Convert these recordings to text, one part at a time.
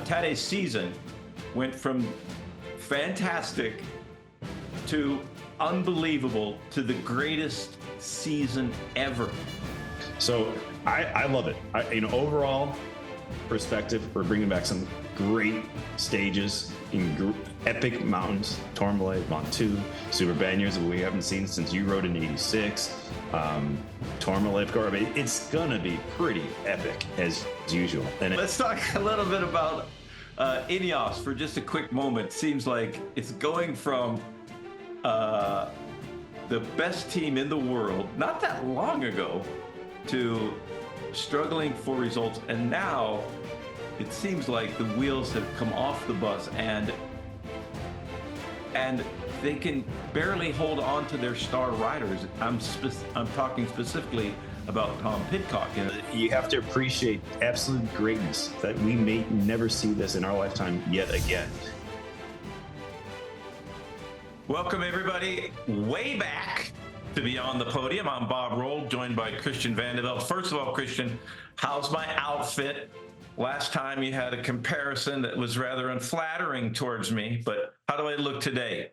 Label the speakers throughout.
Speaker 1: Tade's season went from fantastic to unbelievable to the greatest season ever.
Speaker 2: So I love it. Overall perspective, we're bringing back some great stages in epic mountains, Tourmalet, Mont Ventoux, Super Banyers that we haven't seen since you rode in '86. Tourmalet, of course. I mean, it's gonna be pretty epic as usual. And
Speaker 1: let's talk a little bit about Ineos for just a quick moment. Seems like it's going from the best team in the world not that long ago to struggling for results, and now it seems like the wheels have come off the bus and they can barely hold on to their star riders. I'm talking specifically about Tom Pidcock.
Speaker 2: You have to appreciate absolute greatness that we may never see this in our lifetime yet again.
Speaker 1: Welcome everybody way back to Beyond the Podium. I'm Bob Roll, joined by Christian Vande Velde. First of all, Christian, how's my outfit? Last time you had a comparison that was rather unflattering towards me, but how do I look today?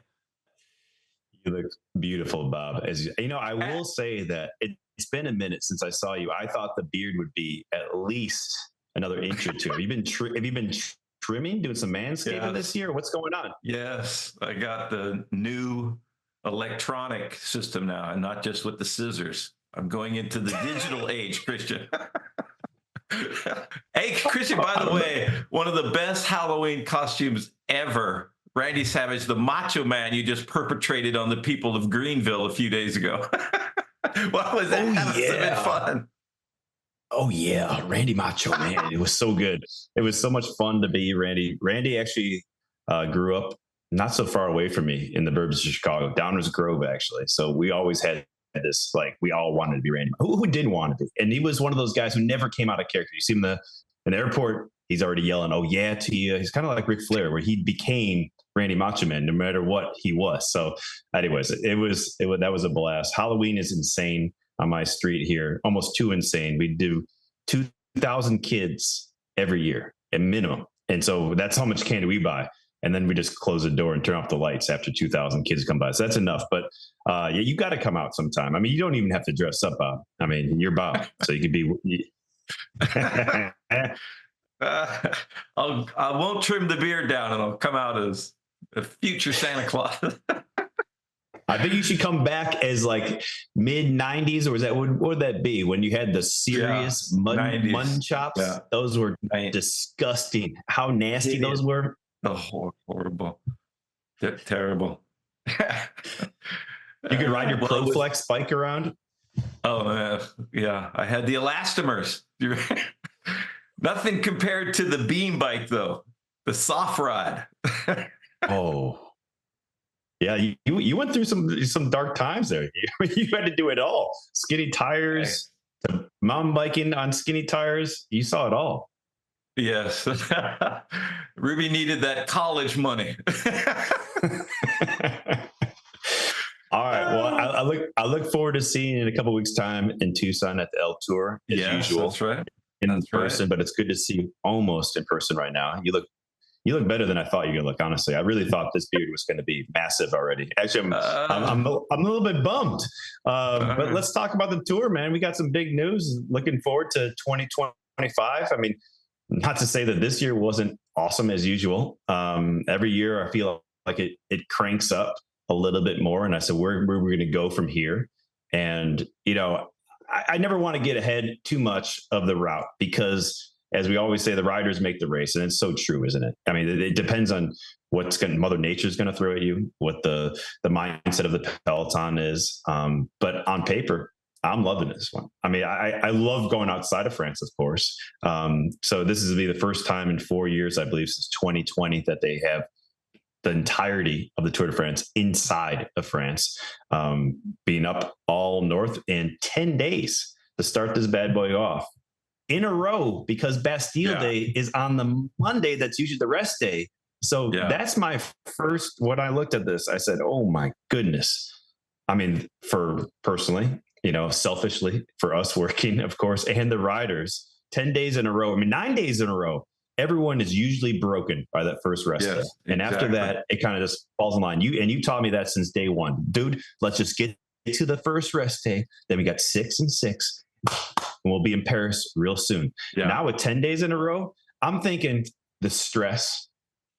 Speaker 2: You look beautiful, Bob. As you know, I will say that it's been a minute since I saw you. I thought the beard would be at least another inch or two. Have you been trimming, doing some manscaping this year? What's going on?
Speaker 1: Yes, I got the new electronic system now, and not just with the scissors. I'm going into the digital age, Christian. Hey, Christian, by the way, one of the best Halloween costumes ever, Randy Savage, the Macho Man you just perpetrated on the people of Greenville a few days ago. What was that? That must have been fun.
Speaker 2: Oh, yeah. Randy Macho Man. It was so good. It was so much fun to be Randy. Randy actually grew up not so far away from me in the burbs of Chicago, Downers Grove, actually. So we always had this, like, we all wanted to be Randy. Who didn't want to be? And he was one of those guys who never came out of character. You see him in the airport, he's already yelling, "Oh, yeah," to you. He's kind of like Ric Flair, where he became Randy Macho Man no matter what he was. So anyways, that was a blast. Halloween is insane on my street here, almost too insane. We do 2,000 kids every year at minimum. And so that's how much candy we buy. And then we just close the door and turn off the lights after 2,000 kids come by. So that's enough. But yeah, you got to come out sometime. I mean, you don't even have to dress up, Bob. I mean, you're Bob, so you could be.
Speaker 1: I won't trim the beard down, and I'll come out as a future Santa Claus.
Speaker 2: I think you should come back as like mid 90s, or was that what would that be when you had the serious mutton chops? Yeah. Those were disgusting. How nasty those were.
Speaker 1: Oh, horrible. They're terrible.
Speaker 2: You could ride your ProFlex bike around.
Speaker 1: Oh, yeah. I had the elastomers. Nothing compared to the beam bike, though. The soft ride.
Speaker 2: Oh. Yeah, you went through some dark times there. You had to do it all. Skinny tires, to mountain biking on skinny tires. You saw it all.
Speaker 1: Yes. Ruby needed that college money.
Speaker 2: All right. Well, I look forward to seeing you in a couple of weeks' time in Tucson at the L Tour as usual.
Speaker 1: That's right.
Speaker 2: In person, but it's good to see you almost in person right now. You look better than I thought you were going to look. Honestly, I really thought this beard was going to be massive already. Actually, I'm a little bit bummed. But let's talk about the tour, man. We got some big news. Looking forward to 2025. I mean, not to say that this year wasn't awesome as usual. Every year I feel like it cranks up a little bit more. And I said, where we're going to go from here. And, I never want to get ahead too much of the route because, as we always say, the riders make the race. And it's so true, isn't it? I mean, it depends on Mother Nature's going to throw at you, what the mindset of the peloton is. But on paper, I'm loving this one. I mean, I love going outside of France, of course. So this is the first time in 4 years, I believe, since 2020 that they have the entirety of the Tour de France inside of France, being up all north in 10 days to start this bad boy off in a row, because Bastille Day is on the Monday. That's usually the rest day. So that's my first, when I looked at this, I said, oh my goodness. I mean, for personally, selfishly for us working, of course, and the riders, 10 days in a row. I mean, 9 days in a row everyone is usually broken by that first rest day. And after that, it kind of just falls in line. You taught me that since day one. Dude, let's just get to the first rest day. Then we got 6 and 6. And we'll be in Paris real soon. Yeah. Now with 10 days in a row, I'm thinking the stress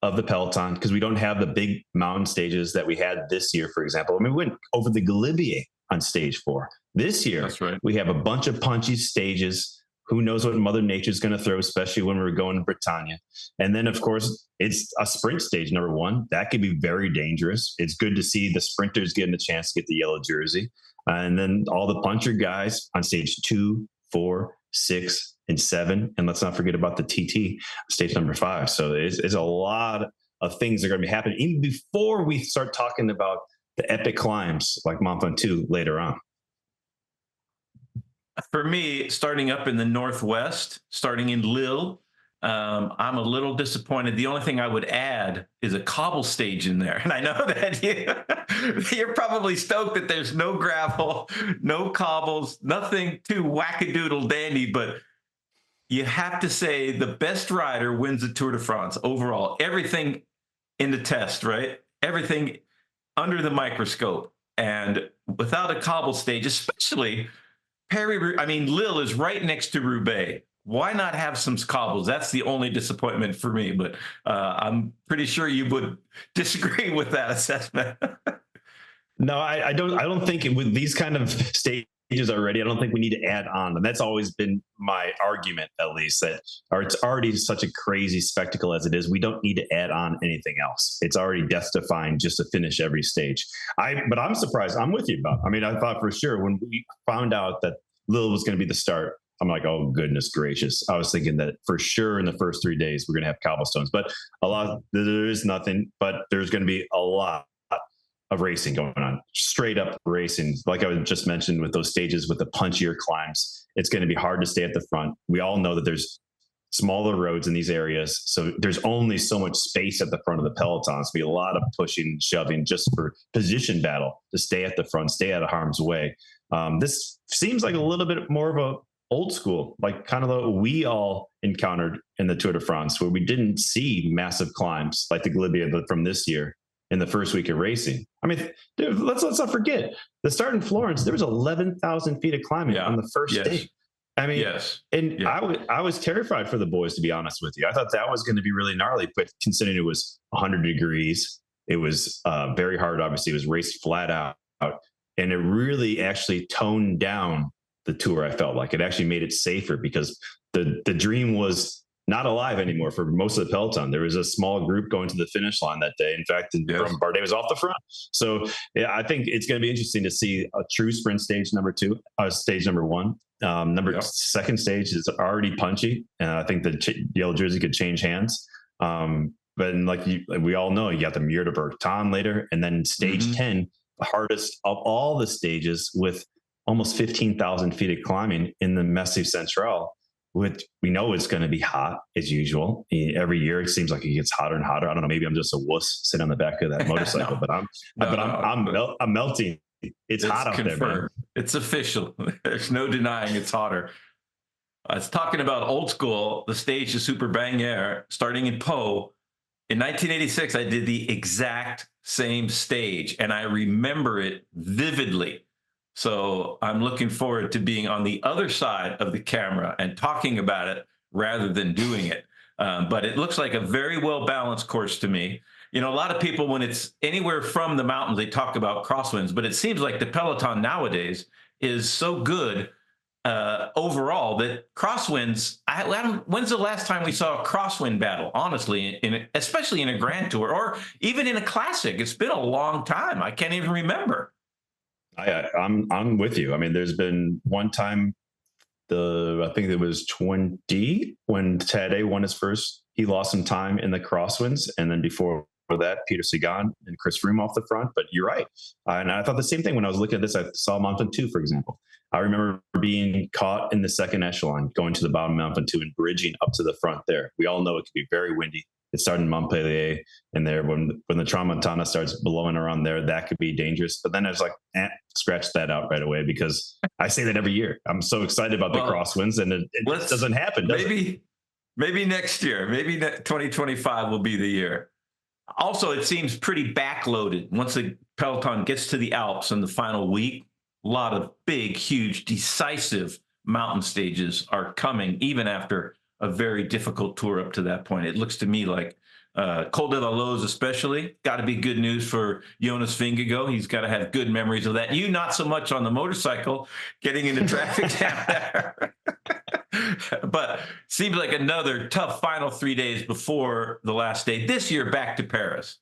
Speaker 2: of the peloton, because we don't have the big mountain stages that we had this year, for example. I mean, we went over the Galibier on stage 4. This year, we have a bunch of punchy stages. Who knows what Mother Nature's going to throw, especially when we're going to Bretagne. And then, of course, it's a sprint stage, number 1. That could be very dangerous. It's good to see the sprinters getting a chance to get the yellow jersey. And then all the puncher guys on stage 2, 4, 6, and 7. And let's not forget about the TT, stage number 5. So it's a lot of things that are going to be happening even before we start talking about the epic climbs like Mont Ventoux later on.
Speaker 1: For me, starting up in the Northwest, starting in Lille, I'm a little disappointed. The only thing I would add is a cobble stage in there. And I know that you're probably stoked that there's no gravel, no cobbles, nothing too wackadoodle dandy, but you have to say the best rider wins the Tour de France overall. Everything in the test, right? Everything under the microscope. And without a cobble stage, especially Lille is right next to Roubaix. Why not have some cobbles? That's the only disappointment for me, but I'm pretty sure you would disagree with that assessment.
Speaker 2: No, I don't think with these kind of stages already, I don't think we need to add on. And that's always been my argument, at least, that it's already such a crazy spectacle as it is. We don't need to add on anything else. It's already death defying just to finish every stage. But I'm surprised. I'm with you, Bob. I mean, I thought for sure when we found out that Lille was going to be the start, I'm like, oh, goodness gracious. I was thinking that for sure in the first 3 days, we're going to have cobblestones. But there is nothing, but there's going to be a lot of racing going on, straight up racing. Like I just mentioned with those stages with the punchier climbs, it's going to be hard to stay at the front. We all know that there's smaller roads in these areas. So there's only so much space at the front of the peloton. So be a lot of pushing and shoving just for position battle to stay at the front, stay out of harm's way. This seems like a little bit more of a old school, like kind of what we all encountered in the Tour de France, where we didn't see massive climbs like the Galibier from this year in the first week of racing. I mean, dude, let's not forget the start in Florence. There was 11,000 feet of climbing on the first day. I mean, I was terrified for the boys, to be honest with you. I thought that was going to be really gnarly, but considering it was 100 degrees, it was very hard. Obviously, it was raced flat out, and it really actually toned down the tour. I felt like it actually made it safer because the dream was not alive anymore for most of the peloton. There was a small group going to the finish line that day. In fact, from Bardet was off the front. So I think it's going to be interesting to see a true sprint stage number 2, stage number 1. Second stage is already punchy. I think the yellow jersey could change hands. But we all know, you got the Muir de Berton later, and then stage 10, the hardest of all the stages, with almost 15,000 feet of climbing in the Massif Central, which we know is going to be hot as usual. Every year it seems like it gets hotter and hotter. I don't know. Maybe I'm just a wuss sitting on the back of that motorcycle, but I'm melting. It's hot out there, man.
Speaker 1: It's official. There's no denying it's hotter. I was talking about old school, the stage of Super Bannière, starting in Pau. In 1986, I did the exact same stage, and I remember it vividly. So I'm looking forward to being on the other side of the camera and talking about it rather than doing it. But it looks like a very well-balanced course to me. You know, a lot of people, when it's anywhere from the mountains, they talk about crosswinds, but it seems like the peloton nowadays is so good overall that crosswinds, when's the last time we saw a crosswind battle, honestly, especially in a Grand Tour or even in a classic? It's been a long time. I can't even remember.
Speaker 2: I'm with you. I mean, there's been one time, I think it was 20 when Tadej won his first. He lost some time in the crosswinds, and then before that, Peter Sagan and Chris Froome off the front. But you're right, and I thought the same thing when I was looking at this. I saw Mont Ventoux, for example. I remember being caught in the second echelon, going to the bottom of Mont Ventoux and bridging up to the front there. We all know it can be very windy. It started in Montpellier, and there when the Tramontana starts blowing around there, that could be dangerous. But then I was like, scratch that out right away, because I say that every year. I'm so excited about the crosswinds, and it doesn't happen.
Speaker 1: Maybe next year. Maybe 2025 will be the year. Also, it seems pretty backloaded once the peloton gets to the Alps in the final week. A lot of big, huge, decisive mountain stages are coming, even after a very difficult tour up to that point. It looks to me like Col de la Loze especially, got to be good news for Jonas Vingegaard. He's got to have good memories of that. You not so much on the motorcycle, getting into traffic jam there. But seems like another tough final 3 days before the last day. This year, back to Paris.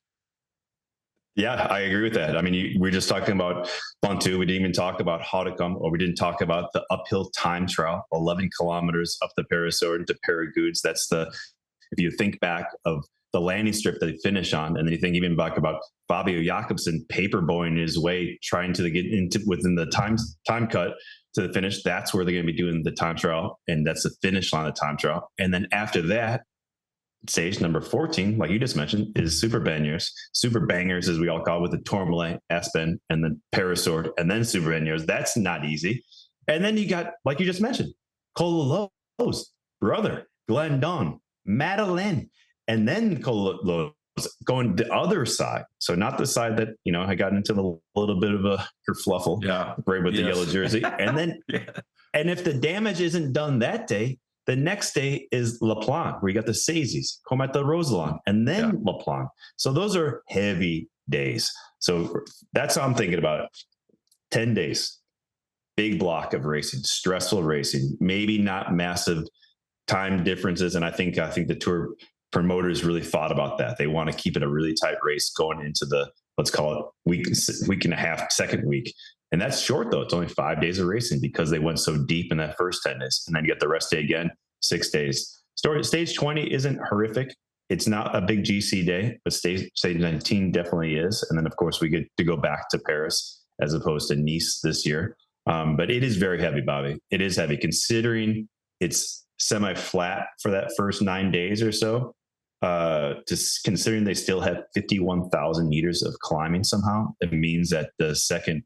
Speaker 2: Yeah, I agree with that. I mean, we're just talking about Ventoux. We didn't even talk about Hautacam, or we didn't talk about the uphill time trial, 11 kilometers up the Paris-Orne to Périgueux. That's if you think back of the landing strip that they finish on, and then you think even back about Fabio Jakobsen paperboying his way, trying to get into within the time cut to the finish. That's where they're going to be doing the time trial, and that's the finish line of the time trial. And then after that, stage number 14, like you just mentioned, is Super Bangers, as we all call it, with the Tourmalet, Aspen, and then Paris-Orne, and then Super Bangers. That's not easy. And then you got, like you just mentioned, Col de la Loze, Brother, Glendon, Madeleine, and then Col de la Loze going the other side. So not the side that, I got into a little bit of a kerfluffle, right, with the yellow jersey. And then, and if the damage isn't done that day, the next day is La Plagne, where you got the Saisies, Comète de Roseland, and then La Plagne. So those are heavy days. So that's how I'm thinking about it. 10 days, big block of racing, stressful racing, maybe not massive time differences. And I think the Tour promoters really thought about that. They want to keep it a really tight race going into the, let's call it week and a half, second week. And that's short, though. It's only 5 days of racing because they went so deep in that first 10 days. And then you get the rest day again, 6 days. Stage 20 isn't horrific. It's not a big GC day, but stage 19 definitely is. And then, of course, we get to go back to Paris as opposed to Nice this year. But it is very heavy, Bobby. It is heavy considering it's semi-flat for that first 9 days or so. Just considering they still have 51,000 meters of climbing somehow, it means that the second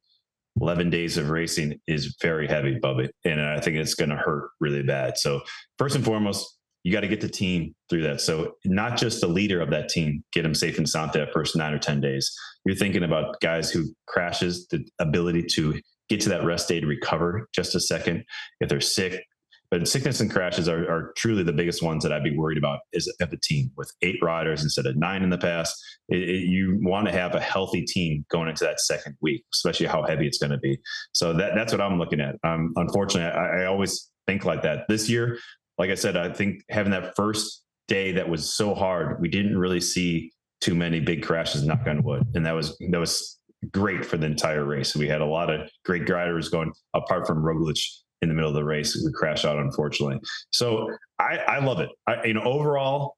Speaker 2: 11 days of racing is very heavy, Bubby. And I think it's going to hurt really bad. So first and foremost, you got to get the team through that. So not just the leader of that team, get them safe and sound that first 9 or 10 days. You're thinking about guys who crashes, the ability to get to that rest day to recover just a second if they're sick. But sickness and crashes are truly the biggest ones that I'd be worried about is at the team with 8 riders instead of 9 in the past. You want to have a healthy team going into that second week, especially how heavy it's going to be. So that's what I'm looking at. Unfortunately, I always think like that. This year, like I said, I think having that first day that was so hard, we didn't really see too many big crashes, knock on wood. And that was great for the entire race. We had a lot of great riders going, apart from Roglic in the middle of the race, we crashed out, unfortunately. So I love it. Overall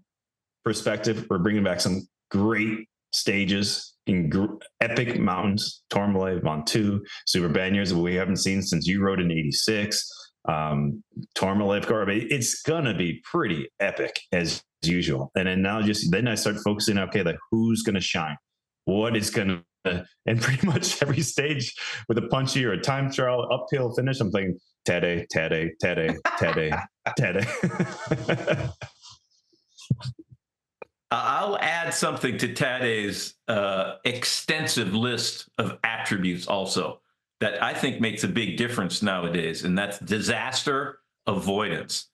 Speaker 2: perspective, we're bringing back some great stages in epic mountains, Tourmalet, Ventoux, Super Banyers, we haven't seen since you rode in '86. Tourmalet, of course, it's gonna be pretty epic as usual. And then I start focusing, okay, like who's gonna shine? What is gonna, and pretty much every stage with a punchy or a time trial uphill finish, I'm thinking Tade.
Speaker 1: I'll add something to Tade's extensive list of attributes also that I think makes a big difference nowadays, and that's disaster avoidance.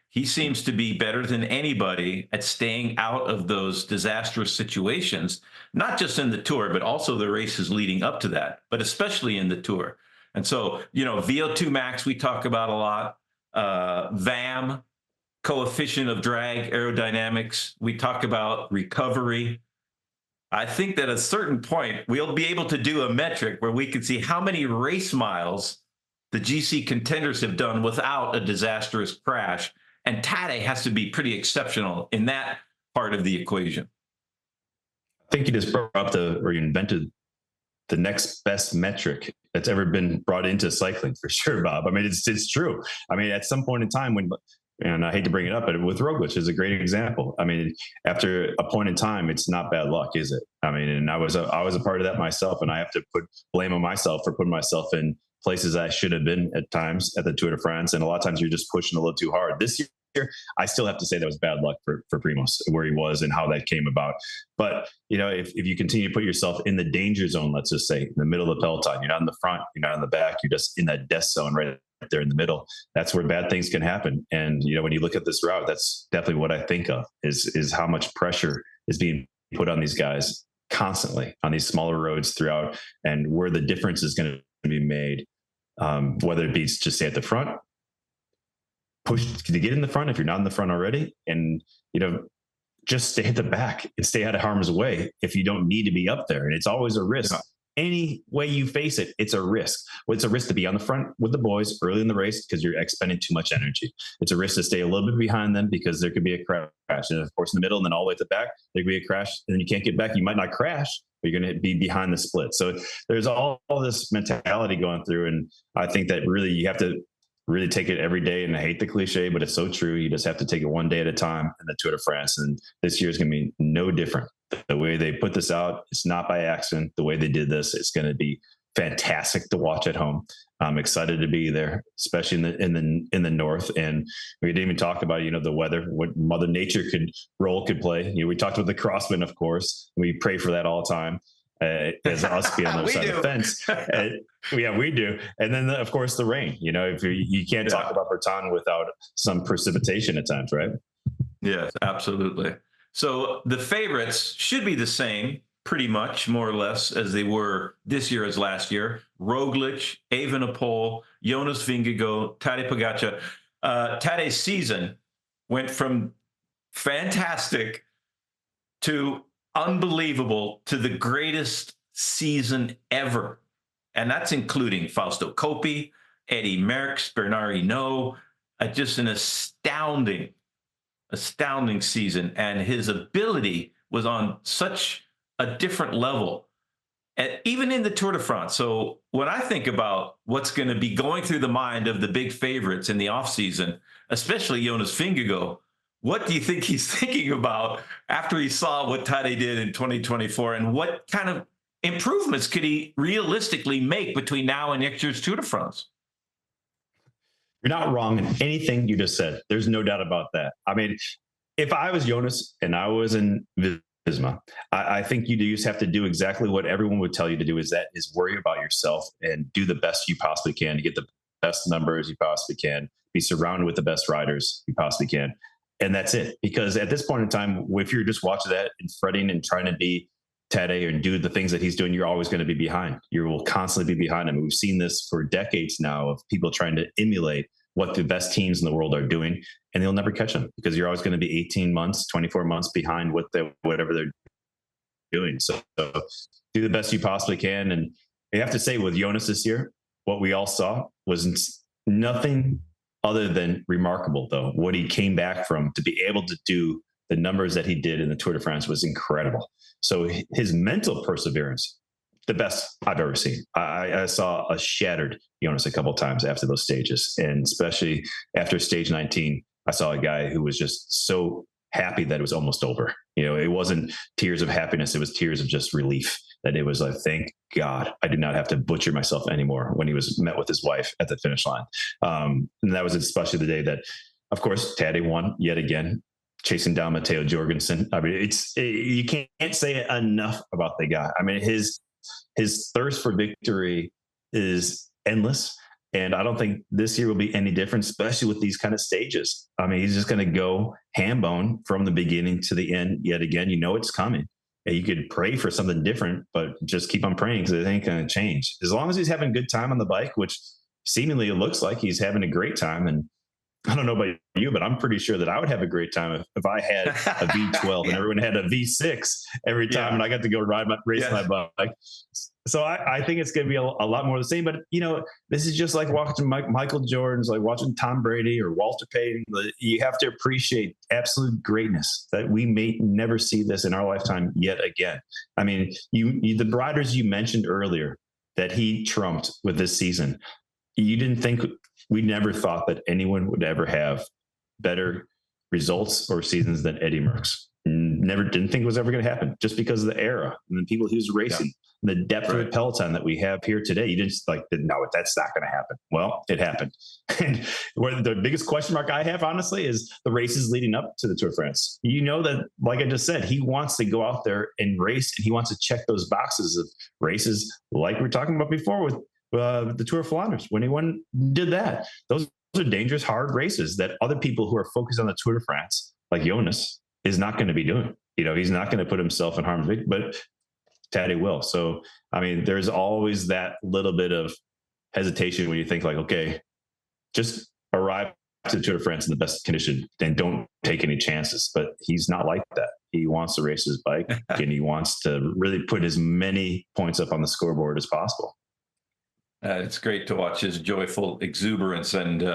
Speaker 1: He seems to be better than anybody at staying out of those disastrous situations, not just in the Tour, but also the races leading up to that, but especially in the Tour. And so, VO2 max, we talk about a lot. VAM, coefficient of drag, aerodynamics. We talk about recovery. I think that at a certain point, we'll be able to do a metric where we can see how many race miles the GC contenders have done without a disastrous crash. And Tade has to be pretty exceptional in that part of the equation.
Speaker 2: I think you just brought up you invented the next best metric that's ever been brought into cycling, for sure, Bob. I mean, it's true. I mean, at some point in time and I hate to bring it up, but with Roglic is a great example. I mean, after a point in time, it's not bad luck, is it? I mean, and I was a part of that myself, and I have to put blame on myself for putting myself in places I should have been at times at the Tour de France. And a lot of times you're just pushing a little too hard. This I still have to say that was bad luck for Primoz, where he was and how that came about. But, if you continue to put yourself in the danger zone, let's just say in the middle of the peloton, you're not in the front, you're not in the back, you're just in that death zone right there in the middle. That's where bad things can happen. And, when you look at this route, that's definitely what I think of is how much pressure is being put on these guys constantly on these smaller roads throughout, and where the difference is going to be made, whether it be to stay at the front, push to get in the front if you're not in the front already, and just stay at the back and stay out of harm's way if you don't need to be up there. And it's always a risk. Yeah. Any way you face it, it's a risk. Well, it's a risk to be on the front with the boys early in the race because you're expending too much energy. It's a risk to stay a little bit behind them because there could be a crash. And of course, in the middle and then all the way at the back, there could be a crash and then you can't get back. You might not crash, but you're going to be behind the split. So there's all this mentality going through. And I think that really you have to really take it every day. And I hate the cliche, but it's so true. You just have to take it one day at a time in the Tour de France. And this year is going to be no different. The way they put this out, it's not by accident. The way they did this, it's going to be fantastic to watch at home. I'm excited to be there, especially in the north. And we didn't even talk about, the weather, what Mother Nature could play. We talked about the crosswind, of course. We pray for that all the time. As us being on the other side of the fence. Yeah, we do. And then, of course, the rain. If you can't talk about Bretagne without some precipitation at times, right?
Speaker 1: Yes, absolutely. So the favorites should be the same, pretty much, more or less, as they were this year as last year. Roglic, Evenepoel, Jonas Vingegaard, Tadej Pogačar. Tadej's season went from fantastic to unbelievable to the greatest season ever. And that's including Fausto Coppi, Eddie Merckx, Bernard Hinault, just an astounding season. And his ability was on such a different level, and even in the Tour de France. So when I think about what's going to be going through the mind of the big favorites in the offseason, especially Jonas Vingegaard, what do you think he's thinking about after he saw what Tadej did in 2024, and what kind of improvements could he realistically make between now and next year's Tour de France?
Speaker 2: You're not wrong in anything you just said. There's no doubt about that. I mean, if I was Jonas and I was in Visma, I think you just have to do exactly what everyone would tell you to do, is worry about yourself and do the best you possibly can to get the best numbers you possibly can, be surrounded with the best riders you possibly can. And that's it. Because at this point in time, if you're just watching that and fretting and trying to be Tadej and do the things that he's doing, you're always going to be behind. You will constantly be behind him. We've seen this for decades now of people trying to emulate what the best teams in the world are doing, and they'll never catch them because you're always going to be 18 months, 24 months behind whatever they're doing. So do the best you possibly can. And you have to say with Jonas this year, what we all saw was nothing other than remarkable, though. What he came back from to be able to do the numbers that he did in the Tour de France was incredible. So his mental perseverance, the best I've ever seen. I saw a shattered Jonas a couple of times after those stages, and especially after stage 19, I saw a guy who was just so happy that it was almost over. It wasn't tears of happiness; it was tears of just relief. That it was like, thank God, I do not have to butcher myself anymore. When he was met with his wife at the finish line, and that was especially the day that, of course, Tadej won yet again, chasing down Matteo Jorgensen. I mean, you can't say enough about the guy. I mean, his thirst for victory is endless. And I don't think this year will be any different, especially with these kind of stages. I mean, he's just going to go ham bone from the beginning to the end yet again. It's coming. And you could pray for something different, but just keep on praying because it ain't going to change. As long as he's having a good time on the bike, which seemingly it looks like he's having a great time. And I don't know about you, but I'm pretty sure that I would have a great time if I had a V12 and everyone had a V6 every time, and I got to go race my bike. So I think it's going to be a lot more the same. But this is just like watching Michael Jordan's, like watching Tom Brady or Walter Payton. You have to appreciate absolute greatness that we may never see this in our lifetime yet again. I mean, the riders you mentioned earlier that he trumped with this season, you didn't think. We never thought that anyone would ever have better results or seasons than Eddie Merckx. never didn't think was ever going to happen just because of the era and the people he was racing, the depth of the peloton that we have here today. You just like, no, that's not going to happen. Well, it happened. And the biggest question mark I have, honestly, is the races leading up to the Tour de France. You know that, like I just said, he wants to go out there and race, and he wants to check those boxes of races like we were talking about before with the Tour of Flanders. When he did that, those are dangerous, hard races that other people who are focused on the Tour de France, like Jonas, is not going to be doing. He's not going to put himself in harm's way, but Tadej will. So, I mean, there's always that little bit of hesitation when you think like, okay, just arrive to the Tour de France in the best condition and don't take any chances. But he's not like that. He wants to race his bike and he wants to really put as many points up on the scoreboard as possible.
Speaker 1: It's great to watch his joyful exuberance. And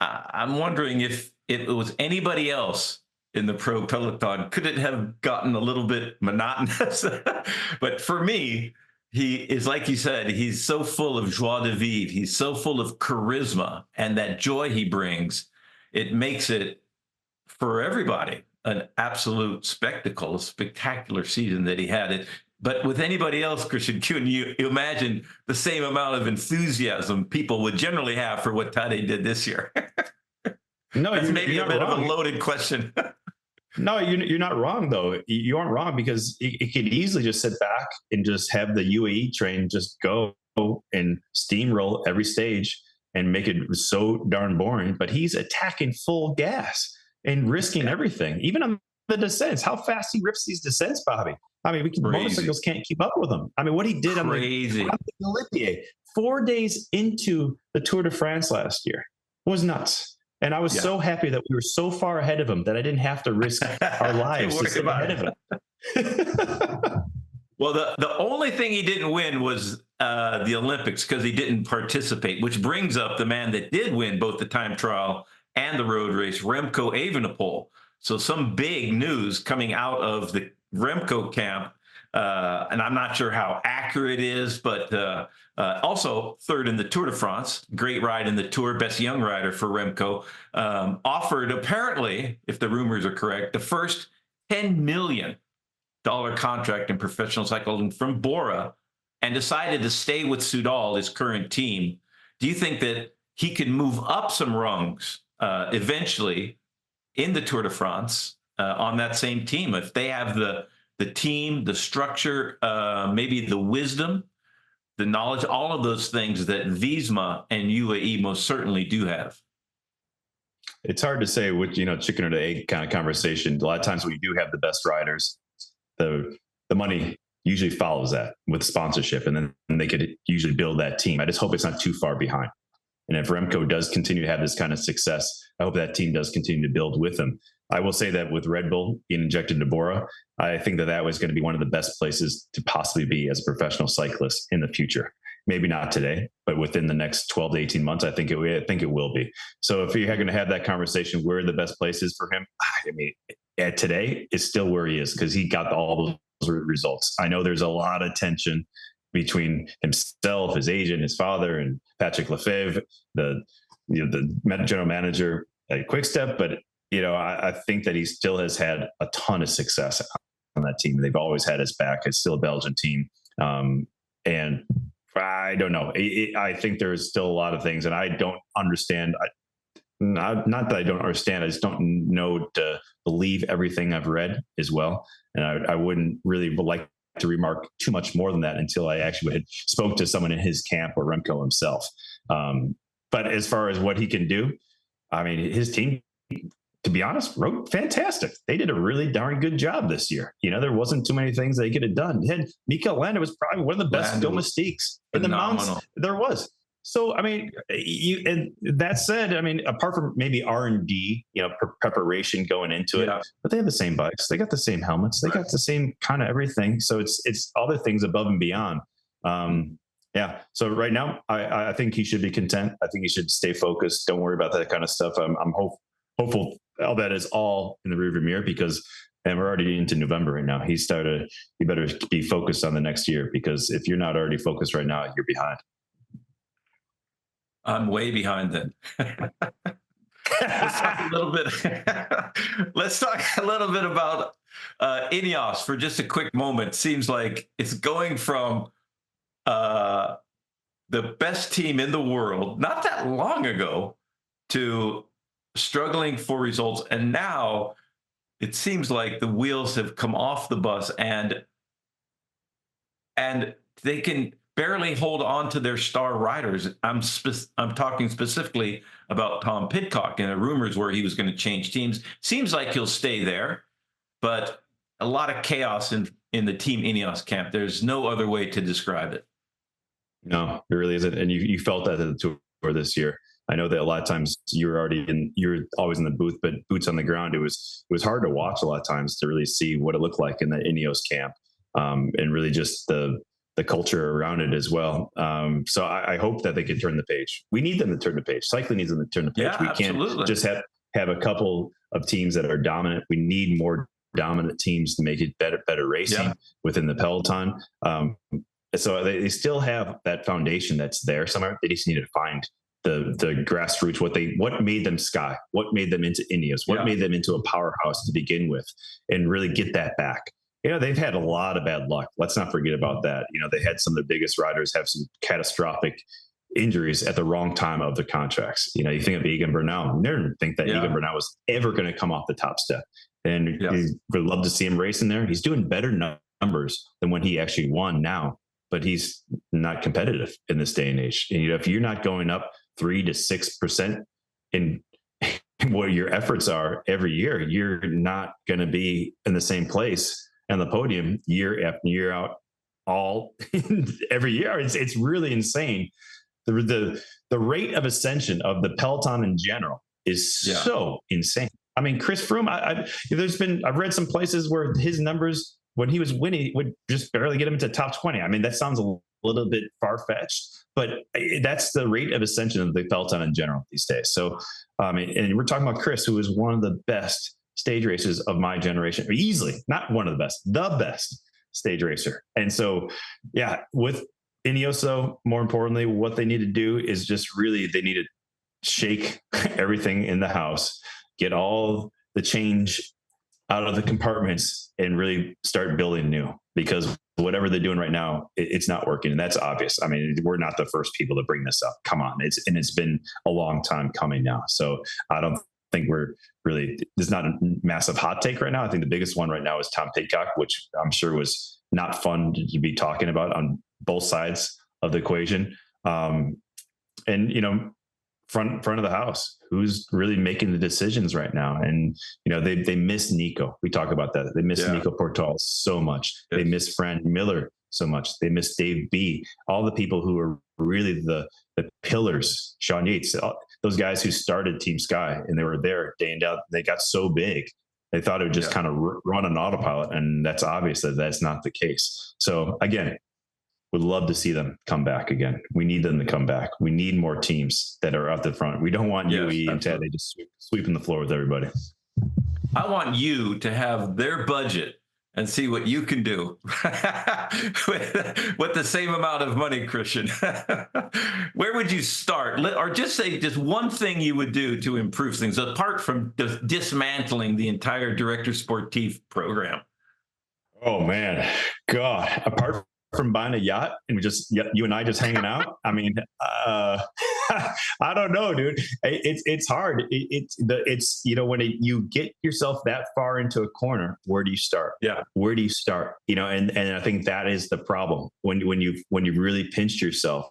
Speaker 1: I'm wondering if it was anybody else in the pro peloton, could it have gotten a little bit monotonous? But for me, he is, like you said, he's so full of joie de vivre. He's so full of charisma, and that joy he brings, it makes it, for everybody, an absolute spectacle, a spectacular season that he had. It. But with anybody else, Christian, can you imagine the same amount of enthusiasm people would generally have for what Tadej did this year?
Speaker 2: No,
Speaker 1: that's maybe
Speaker 2: you're
Speaker 1: a bit
Speaker 2: wrong.
Speaker 1: of a loaded question.
Speaker 2: No, you're not wrong, though. You aren't wrong, because it could easily just sit back and just have the UAE train just go and steamroll every stage and make it so darn boring. But he's attacking full gas and risking everything, even on the descents. How fast he rips these descents, Bobby. I mean, motorcycles can't keep up with him. I mean, what he did on the Olivier 4 days into the Tour de France last year was nuts. And I was so happy that we were so far ahead of him that I didn't have to risk our lives to sit ahead of him.
Speaker 1: Well, the only thing he didn't win was the Olympics, because he didn't participate, which brings up the man that did win both the time trial and the road race, Remco Evenepoel. So some big news coming out of the Remco camp, and I'm not sure how accurate it is, but also third in the Tour de France, great ride in the Tour, best young rider for Remco, offered, apparently, if the rumors are correct, the first $10 million contract in professional cycling from Bora, and decided to stay with Soudal, his current team. Do you think that he could move up some rungs eventually in the Tour de France on that same team, if they have the team, the structure, maybe the wisdom, the knowledge, all of those things that Visma and UAE most certainly do have?
Speaker 2: It's hard to say which, chicken or the egg kind of conversation. A lot of times when you do have the best riders, the money usually follows that with sponsorship, and then they could usually build that team. I just hope it's not too far behind. And if Remco does continue to have this kind of success, I hope that team does continue to build with him. I will say that with Red Bull being injected into Bora, I think that was going to be one of the best places to possibly be as a professional cyclist in the future. Maybe not today, but within the next 12 to 18 months, I think it will be. So if you're going to have that conversation, where are the best places for him? I mean, at today, it's still where he is, because he got all those results. I know there's a lot of tension between himself, his agent, his father, and Patrick Lefebvre, the general manager at Quickstep. But I think that he still has had a ton of success on that team. They've always had his back. It's still a Belgian team, and I don't know. I think there's still a lot of things, and I don't understand. Not that I don't understand. I just don't know to believe everything I've read as well. And I wouldn't really like to remark too much more than that until I actually had spoke to someone in his camp or Remco himself. But as far as what he can do, I mean, his team, to be honest, rode fantastic. They did a really darn good job this year. There wasn't too many things they could have done. Mikel Landa was probably one of the best domestiques in the mountains there was. So, I mean, and that said, I mean, apart from maybe R&D, preparation going into it, but they have the same bikes. They got the same helmets. They got the same kind of everything. So it's other things above and beyond. So right now, I think he should be content. I think he should stay focused. Don't worry about that kind of stuff. I'm hopeful all that is all in the rearview mirror, because and we're already into November right now. He better be focused on the next year, because if you're not already focused right now, you're behind.
Speaker 1: I'm way behind then. Let's talk a little bit. Let's talk a little bit about Ineos, for just a quick moment, seems like it's going from the best team in the world not that long ago to struggling for results. And now it seems like the wheels have come off the bus, and they can barely hold on to their star riders. I'm talking specifically about Tom Pidcock, and the rumors were he was going to change teams. Seems like he'll stay there, but a lot of chaos in the Team Ineos camp. There's no other way to describe it.
Speaker 2: No, it really isn't. And you felt that at the Tour this year. I know that a lot of times you were always in the booth, but boots on the ground. It was hard to watch a lot of times to really see what it looked like in the Ineos camp, and really just the culture around it as well. So I hope that they can turn the page. We need them to turn the page. Cycling needs them to turn the page.
Speaker 1: Yeah,
Speaker 2: we
Speaker 1: absolutely.
Speaker 2: Can't just have a couple of teams that are dominant. We need more dominant teams to make it better racing within the peloton. So they still have that foundation that's there somewhere. They just need to find the grassroots, what made them Sky, what made them into Ineos, what made them into a powerhouse to begin with, and really get that back. They've had a lot of bad luck. Let's not forget about that. They had some of the biggest riders have some catastrophic injuries at the wrong time of the contracts. You think of Egan Bernal. Never didn't think that Egan Bernal was ever going to come off the top step. And we'd love to see him racing there. He's doing better numbers than when he actually won now, but he's not competitive in this day and age. And if you're not going up 3 to 6% in what your efforts are every year, you're not going to be in the same place on the podium year after year out, all every year. It's really insane. The rate of ascension of the peloton in general is so insane. I mean, Chris Froome, I've read some places where his numbers when he was winning would just barely get him into top 20. I mean, that sounds a little bit far-fetched, but that's the rate of ascension of the peloton in general these days. So, and we're talking about Chris, who is one of the best stage racers of my generation, easily, not one of the best stage racer. And so, with Ineos, though, more importantly, what they need to do is just really, they need to shake everything in the house, get all the change out of the compartments, and really start building new, because whatever they're doing right now, it's not working. And that's obvious. I mean, we're not the first people to bring this up. Come on. It's been a long time coming now. So I don't think there's not a massive hot take right now. I think the biggest one right now is Tom Pidcock, which I'm sure was not fun to be talking about on both sides of the equation. And, front of the house, who's really making the decisions right now. And, they miss Nico. We talk about that. They miss Nico Portal so much. Yes. They miss Fran Miller so much. They miss Dave B. All the people who are really the pillars, Sean Yates, those guys who started Team Sky, and they were there day in, day out. They got so big, they thought it would just kind of run on autopilot. And that's obvious that that's not the case. So again, would love to see them come back again. We need them to come back. We need more teams that are at the front. We don't want UE and Ted, they just sweeping the floor with everybody.
Speaker 1: I want you to have their budget and see what you can do with the same amount of money, Christian. Where would you start? Or just say just one thing you would do to improve things, apart from dismantling the entire Director Sportif program.
Speaker 2: Oh, man. God. Apart from buying a yacht and you and I just hanging out. I mean, I don't know, dude. It's hard. It's when you get yourself that far into a corner, where do you start? Yeah. Where do you start? And I think that is the problem when you really pinched yourself.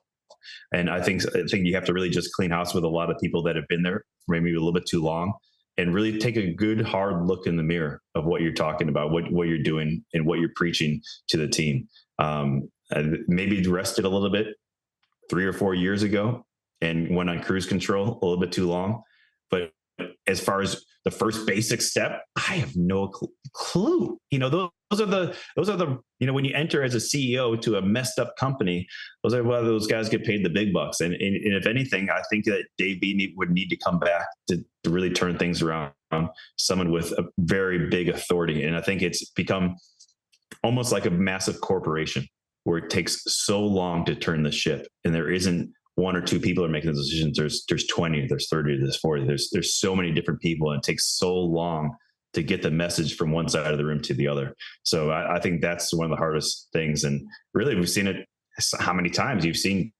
Speaker 2: And I think you have to really just clean house with a lot of people that have been there for maybe a little bit too long, and really take a good hard look in the mirror of what you're talking about, what you're doing, and what you're preaching to the team. Maybe rested a little bit 3 or 4 years ago and went on cruise control a little bit too long. But as far as the first basic step, I have no clue. Those are the when you enter as a CEO to a messed up company, those are why those guys get paid the big bucks. And if anything, I think that Dave B would need to come back to really turn things around. Someone with a very big authority. And I think it's become almost like a massive corporation where it takes so long to turn the ship, and there isn't 1 or 2 people are making the decisions. There's 20, there's 30, there's 40. There's so many different people, and it takes so long to get the message from one side of the room to the other. So I think that's one of the hardest things. And really, we've seen it how many times. You've seen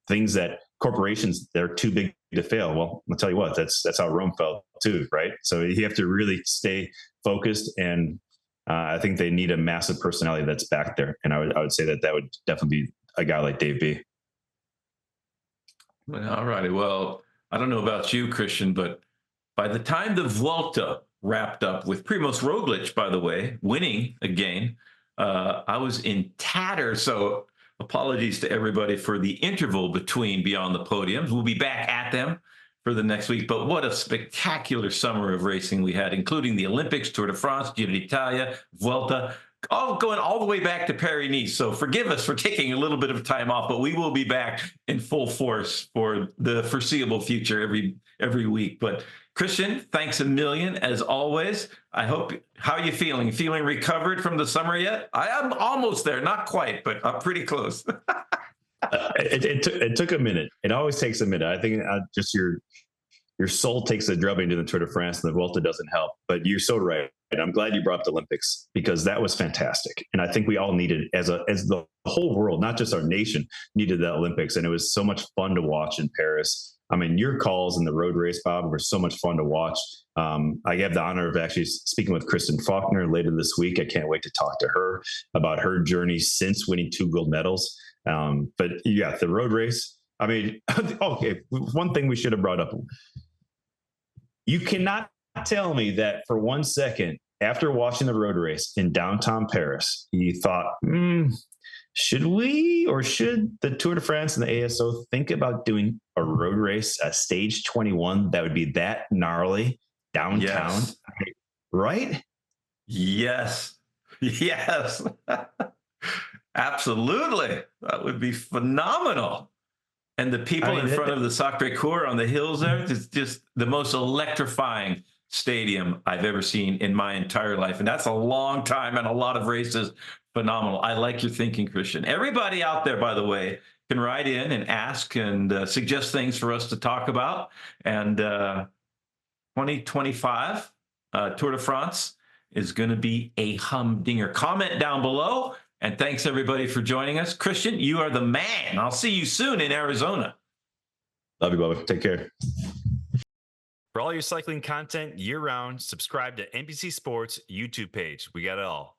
Speaker 2: things that corporations, they're too big to fail. Well, I'll tell you what, that's how Rome fell too, right? So you have to really stay focused, and I think they need a massive personality that's back there. And I would say that would definitely be a guy like Dave B.
Speaker 1: All righty. Well, I don't know about you, Christian, but by the time the Vuelta wrapped up, with Primož Roglič, by the way, winning again, I was in tatters. So apologies to everybody for the interval between Beyond the Podiums. We'll be back at them for the next week. But what a spectacular summer of racing we had, including the Olympics, Tour de France, Giro d'Italia, Vuelta, all going all the way back to Paris-Nice. So forgive us for taking a little bit of time off, but we will be back in full force for the foreseeable future every week. But Christian, thanks a million as always. I hope, how are you feeling? Feeling recovered from the summer yet? I am almost there, not quite, but I'm pretty close.
Speaker 2: It took a minute. It always takes a minute. I think just your soul takes a drubbing to the Tour de France, and the Vuelta doesn't help. But you're so right. And I'm glad you brought up the Olympics, because that was fantastic. And I think we all needed, as the whole world, not just our nation, needed the Olympics. And it was so much fun to watch in Paris. I mean, your calls in the road race, Bob, were so much fun to watch. I have the honor of actually speaking with Kristen Faulkner later this week. I can't wait to talk to her about her journey since winning 2 gold medals. But yeah, the road race. I mean, okay, one thing we should have brought up. You cannot tell me that for 1 second after watching the road race in downtown Paris, you thought, should we, or should the Tour de France and the ASO think about doing a road race, a stage 21 that would be that gnarly downtown?
Speaker 1: Yes.
Speaker 2: Right?
Speaker 1: Yes. Absolutely. That would be phenomenal. And the people in front of the Sacré-Cœur on the hills there, it's just the most electrifying stadium I've ever seen in my entire life. And that's a long time and a lot of races. Phenomenal. I like your thinking, Christian. Everybody out there, by the way, can write in and ask and suggest things for us to talk about. And 2025 Tour de France is going to be a humdinger. Comment down below. And thanks, everybody, for joining us. Christian, you are the man. I'll see you soon in Arizona.
Speaker 2: Love you, Bubba. Take care.
Speaker 3: For all your cycling content year-round, subscribe to NBC Sports YouTube page. We got it all.